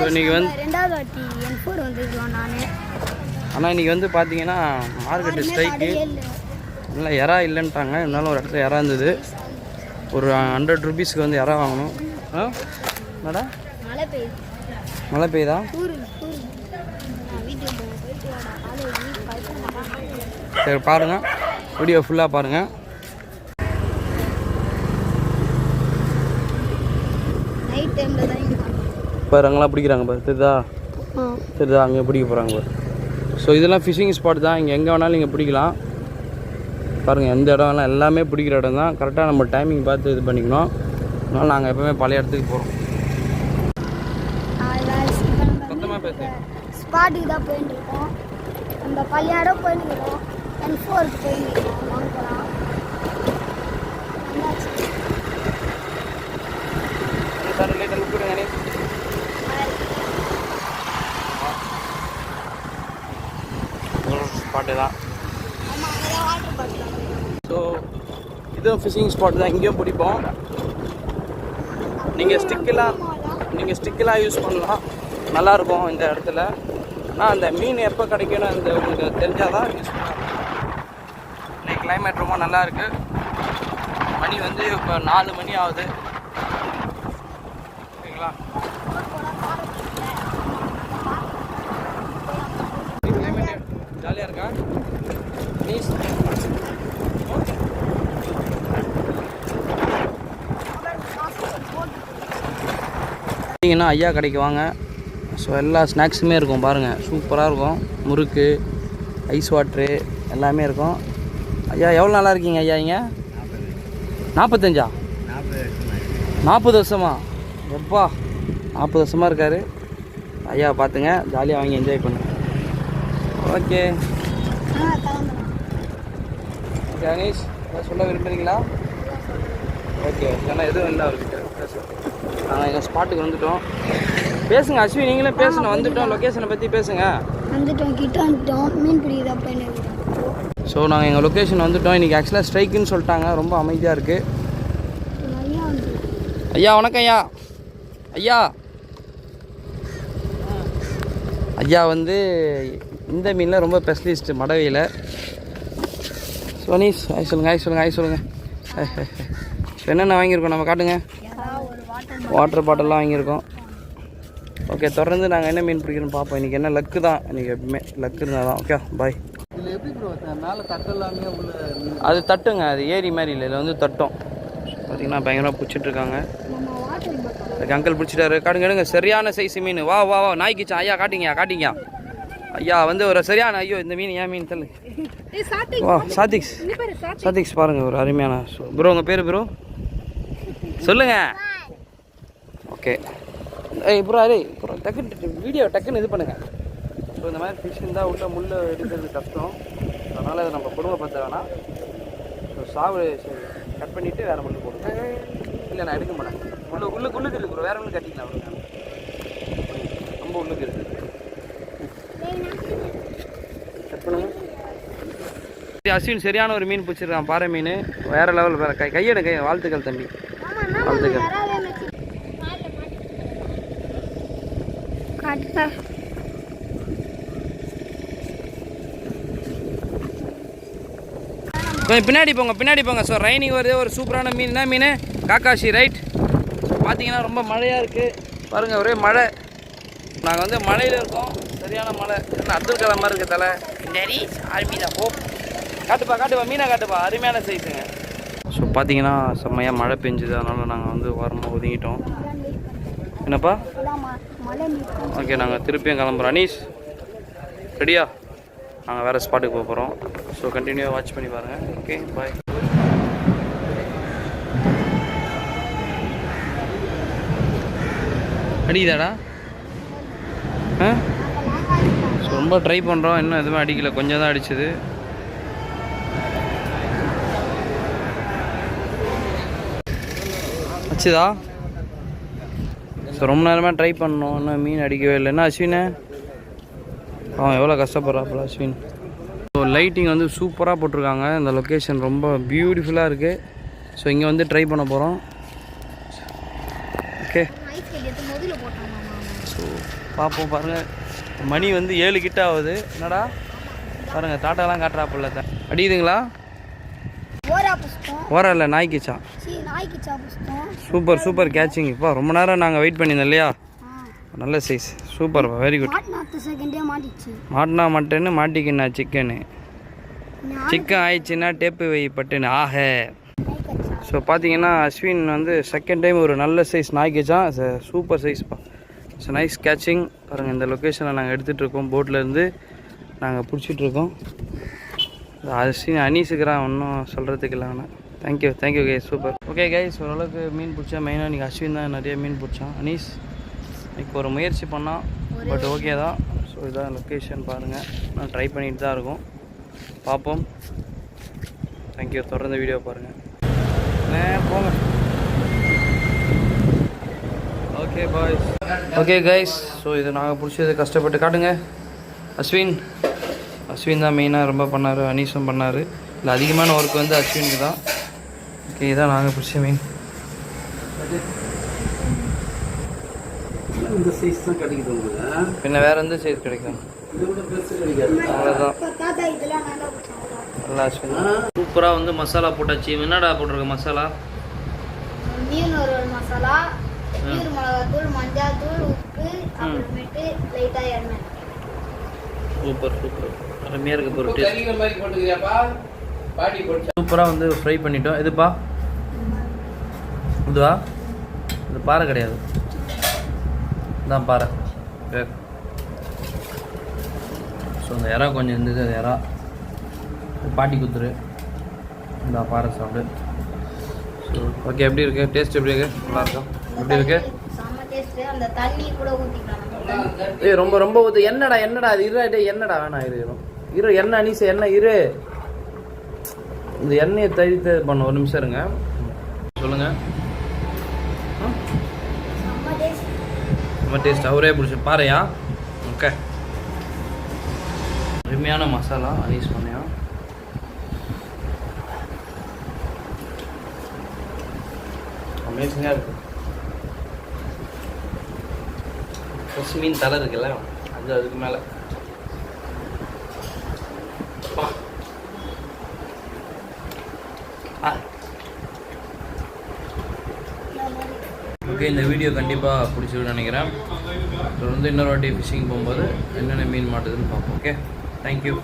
இன்றைக்கி வந்து ரெண்டாவது வாட்டி N4 வந்துருக்கோம் நான். ஆனால் இன்றைக்கி வந்து பார்த்தீங்கன்னா மார்க்கெட்டு ஸ்ட்ரைக்கு இல்லை இறா இல்லைன்ட்டாங்க. இருந்தாலும் ஒரு இடத்துல இறா இருந்தது. ஒரு 100 ருபீஸ்க்கு வந்து இறா வாங்கணும். என்னடா மழை பெய்யுதா? சரி பாருங்கள், வீடியோ ஃபுல்லாக பாருங்கள். பாரு அங்கெல்லாம் பிடிக்கிறாங்க பாரு, தெரியுதா? தெரியுதா? அங்கே பிடிக்க போகிறாங்க பாரு. ஸோ இதெல்லாம் ஃபிஷிங் ஸ்பாட் தான். இங்கே எங்கே வேணாலும் நீங்கள் பிடிக்கலாம். பாருங்கள், எந்த இடம்லாம் எல்லாமே பிடிக்கிற இடம் தான். கரெக்டாக நம்ம டைமிங் பார்த்து இது பண்ணிக்கணும். அதனால் நாங்கள் எப்போவுமே பழைய இடத்துக்கு போகிறோம். மொத்தமாக பேசுகிறேன். ஸ்பாட்டுக்கு தான் போயிட்டு இருக்கோம். அந்த பழைய இடம் போயிட்டு இருக்கோம். N4க்கு போயிட்டு இருக்கோம். வாங்க போகலாம். சார் லேட்டர் கொடுங்க. ஸ்பாட்டு தான். ஸோ இதுவும் ஃபிஷிங் ஸ்பாட் தான். இங்கேயும் பிடிப்போம். நீங்கள் ஸ்டிக்கெல்லாம் யூஸ் பண்ணலாம். நல்லாயிருக்கும் இந்த இடத்துல. ஆனால் அந்த மீன் எப்போ கிடைக்கும்னு அந்த உங்களுக்கு தெரிஞ்சால் தான் யூஸ் பண்ணலாம். இன்னைக்கு கிளைமேட் ரொம்ப நல்லா இருக்குது. மணி வந்து இப்போ 4 மணி ஆகுது. ஓகேங்களா? கிளைமேட் ஜாலியாக இருக்கா? ப்ளீஸ் பார்த்தீங்கன்னா ஐயா கடைக்கு வாங்க. ஸோ எல்லா ஸ்நாக்ஸுமே இருக்கும் பாருங்கள். சூப்பராக இருக்கும். முறுக்கு, ஐஸ் வாட்ரு எல்லாமே இருக்கும். ஐயா எவ்வளோ நல்லா இருக்கீங்க ஐயா? இங்கே 45 40 வருஷமா? எப்பா 40 வருஷமாக இருக்கார் ஐயா. பார்த்துங்க, ஜாலியாக வாங்கி என்ஜாய் பண்ணுங்க. ஓகே கணேஷ் சொல்ல விரும்புகிறீங்களா? ஓகே, ஏன்னா எதுவும் இல்லை அவர்கிட்ட. நாங்கள் எங்கள் ஸ்பாட்டுக்கு வந்துவிட்டோம். பேசுங்க அஸ்வி, நீங்களே பேசணும். வந்துவிட்டோம், லொக்கேஷனை பற்றி பேசுங்க. வந்துட்டோம், கிட்ட வந்துட்டோம். மீன் பிடிக்குதா போய். ஸோ நாங்கள் எங்கள் லொக்கேஷன் வந்துவிட்டோம். இன்றைக்கி ஆக்சுவலாக ஸ்ட்ரைக்குன்னு சொல்லிட்டாங்க. ரொம்ப அமைதியாக இருக்குது. ஐயா வணக்கம் ஐயா. ஐயா ஐயா வந்து இந்த மீனில் ரொம்ப ஸ்பெஷலிஸ்ட்டு, மடவையில். சோனிஸ் ஆய் சொல்லுங்கள். என்னென்ன வாங்கியிருக்கோம் நம்ம காட்டுங்க. வாட்டர் பாட்டில்லாம் வாங்கியிருக்கோம். ஓகே, தொடர்ந்து நாங்கள் என்ன மீன் பிடிக்கிறோன்னு பார்ப்போம். இன்றைக்கி என்ன லக்கு தான். இன்றைக்கி எப்பவுமே லக்கு இருந்தால் தான். Okay bye. இதில் எப்படி ப்ரோ மேலே தட்டெல்லாமே உள்ள அது தட்டுங்க, அது ஏரி மாதிரி இல்லை, இதில் வந்து தட்டும். பார்த்தீங்கன்னா பயங்கரமாக பிடிச்சிட்ருக்காங்க. அதுக்கு அங்கிள் பிடிச்சிட்டாரு. காட்டுங்க, சரியான சைஸ் மீன். வா நாய்க்குச்சான். ஐயா காட்டிங்க ஐயா வந்து ஒரு சரியான. ஐயோ இந்த மீன் ஏன் மீன் தள்ளு. வா சாதிக்ஸ் பாருங்கள், ஒரு அருமையான. ப்ரோ உங்கள் பேர் ப்ரோ சொல்லுங்க. ஓகே ப்ரோ வீடியோ டக்குன்னு இது பண்ணுங்கள். ஸோ இந்த மாதிரி ஃபிஷ் இருந்தால் உள்ள முள்ளை எடுக்கிறது கஷ்டம். அதனால் அதை நம்ம குடும்பப்படுத்த வேணாம். ஸோ சாவு கட் பண்ணிவிட்டு வேறு முள்ளு போடுங்க. இல்லை நான் எடுக்க மாட்டேன். உள்ளுக்கு இருக்குது ப்ரோ, வேறு ஒன்று கட்டிக்கலாம். அவருக்கு ரொம்ப உள்ளுக்கு இருக்குது. கட் பண்ணுங்க. அஸ்வின் சரியான ஒரு மீன் பிடிச்சிருக்கான், பாறை மீன். வேறு லெவல். வேறு கையெடு. வாழ்த்துக்கள் தம்பி, வாழ்த்துக்கள். கொஞ்சம் பின்னாடி போங்க. ஸோ ரைனிங் வருது. ஒரு சூப்பரான மீன் தான். மீன் காக்காஷி ரைட். பார்த்தீங்கன்னா ரொம்ப மழையாக இருக்குது பாருங்கள், ஒரே மழை. நாங்கள் வந்து மழையில் இருக்கோம். சரியான மழை. அப்துல் கலாம் மாதிரி இருக்குது தலை. சரி ஆர்மி தான். காட்டுப்பா மீனை காட்டுப்பா. அருமையான சைஸுங்க. ஸோ பார்த்தீங்கன்னா செம்மையாக மழை பெஞ்சுது. அதனால் நாங்கள் வந்து ஓரமாக ஒதுங்கிட்டோம். என்னப்பா? ஓகே, நாங்கள் திருப்பியும் கிளம்புறோம். அனீஸ் ரெடியா? நாங்கள் வேறு ஸ்பாட்டுக்கு போக போகிறோம். ஸோ கண்டினியூவாக வாட்ச் பண்ணி பாருங்கள். Okay bye. அடிக்குதாடா? ரொம்ப ட்ரை பண்ணுறோம், இன்னும் எதுவுமே அடிக்கலை. கொஞ்சம் தான் அடிச்சுது. அச்சுதா? ஸோ ரொம்ப நேரமாக ட்ரை பண்ணோம், இன்னும் மீன் அடிக்கவே இல்லை. என்ன அஸ்வின் அவன் எவ்வளோ கஷ்டப்படுறாப்புல அஸ்வின். ஸோ லைட்டிங் வந்து சூப்பராக போட்டிருக்காங்க. இந்த லொக்கேஷன் ரொம்ப பியூட்டிஃபுல்லாக இருக்குது. ஸோ இங்கே வந்து ட்ரை பண்ண போகிறோம். ஓகே ஸோ பார்ப்போம். பாருங்கள் மணி வந்து 7 கிட்ட ஆகுது. என்னடா பாருங்கள் டாட்டாலாம் காட்டுறாப்புல தான் அடிக்குதுங்களா? ஓரா புஷ்டம் ஓரா இல்லை நாய்க்குச்சா. நாய்க்குச்சா புஷ்டம். Super super catching. இப்போ ரொம்ப நேரம் நாங்கள் வெயிட் பண்ணியிருந்தோம் இல்லையா? நல்ல சைஸ் சூப்பர், வெரி குட். செகண்டே மாட்டிச்சு. மாட்டினா மட்டன்னு மாட்டிக்கினா சிக்கனு. சிக்கன் ஆயிடுச்சுன்னா டேப்பு வை பட்டுன்னு ஆக. ஸோ பார்த்தீங்கன்னா அஸ்வின் வந்து செகண்ட் டைம் ஒரு நல்ல சைஸ் நாய் கேச்சான். சூப்பர் சைஸ்ப்பா. So nice catching. பாருங்கள் இந்த லொக்கேஷனில் நாங்கள் எடுத்துகிட்ருக்கோம். போட்லேருந்து நாங்கள் பிடிச்சிட்ருக்கோம். அஸ்வின் அனீஸுக்குறான் ஒன்றும் சொல்கிறதுக்கு இல்லை. ஆனால் thank you guys, super. Okay guys, ஓரளவுக்கு மீன் பிடிச்சா. மெயினாக நீங்கள் அஸ்வின் தான் நிறைய மீன் பிடிச்சான். அனீஸ் இப்போ ஒரு முயற்சி பண்ணால் பட் ஓகே தான். ஸோ இதான் லொக்கேஷன் பாருங்கள். நான் ட்ரை பண்ணிட்டு தான் இருக்கோம், பார்ப்போம். தேங்க்யூ. தொடர்ந்து வீடியோ பாருங்கள். போங்க. Okay boys. Okay guys, so இது நாங்கள் பிடிச்சது கஷ்டப்பட்டு காட்டுங்க. அஸ்வின் தான் மெயினாக ரொம்ப பண்ணார், அனீஸும் பண்ணார். இல்லை அதிகமான ஒர்க் வந்து அஸ்வினுக்கு தான். ஓகே இதான் நாங்கள் பிடிச்ச மீன். இந்த சைஸ் தான் கிடைக்குது உங்களுக்கு. பின்ன வேறு எந்த சைஸ் கிடைக்கும்? அவ்வளோதான். நல்லா அஸ்வின் சூப்பராக வந்து மசாலா போட்டாச்சு. என்னடா போட்டிருக்க மசாலா? மீன் ஒரு மசாலா, மீன் மிளகாத்தூள், மஞ்சள் தூள், உப்பு, அப்புறமேட்டு லைட்டாக எண்ணெய். சூப்பர் அருமையாக இருக்குது. பொருட்டு சூப்பராக வந்து ஃப்ரை பண்ணிட்டோம். இதுப்பா இதுவா? இது பாறை கிடையாது, இதான் பாறை. ஸோ இந்த இறா கொஞ்சம் இருந்தது, அது இறா பாட்டி குத்துரு. இந்த பாறை சாப்பிடு. ஸோ ஓகே, எப்படி இருக்கு டேஸ்ட்? எப்படி இருக்கு? நல்லா இருக்கும். எப்படி இருக்கு? அந்த தண்ணி கூட ஊற்றிக்கலாம். ஏய் ரொம்ப ஊற்று. என்னடா அது என்னடா வேணாம் இரு எண்ணெய் அனீஸ் எண்ணெய் இரு. இந்த எண்ணெயை தயிர்த்து பண்ண. ஒரு நிமிஷம் இருங்க. சொல்லுங்கள். ரொம்ப டேஸ்ட். அவரே பிடிச்சி பாறையா? ஓகே, அருமையான மசாலா அனீஸ் பண்ணியா. அமேசிங்காக இருக்குது. ஃப்ரெஷ் மீன் தலை இருக்குல்ல, அதுக்கு மேலே ஓகே. இந்த வீடியோ கண்டிப்பாக பிடிச்சிருக்குன்னு நினைக்கிறேன். தொடர்ந்து இன்னொரு வாட்டி ஃபிஷிங் போகும்போது என்னென்ன மீன் மாட்டுதுன்னு பார்ப்போம். Okay, thank you.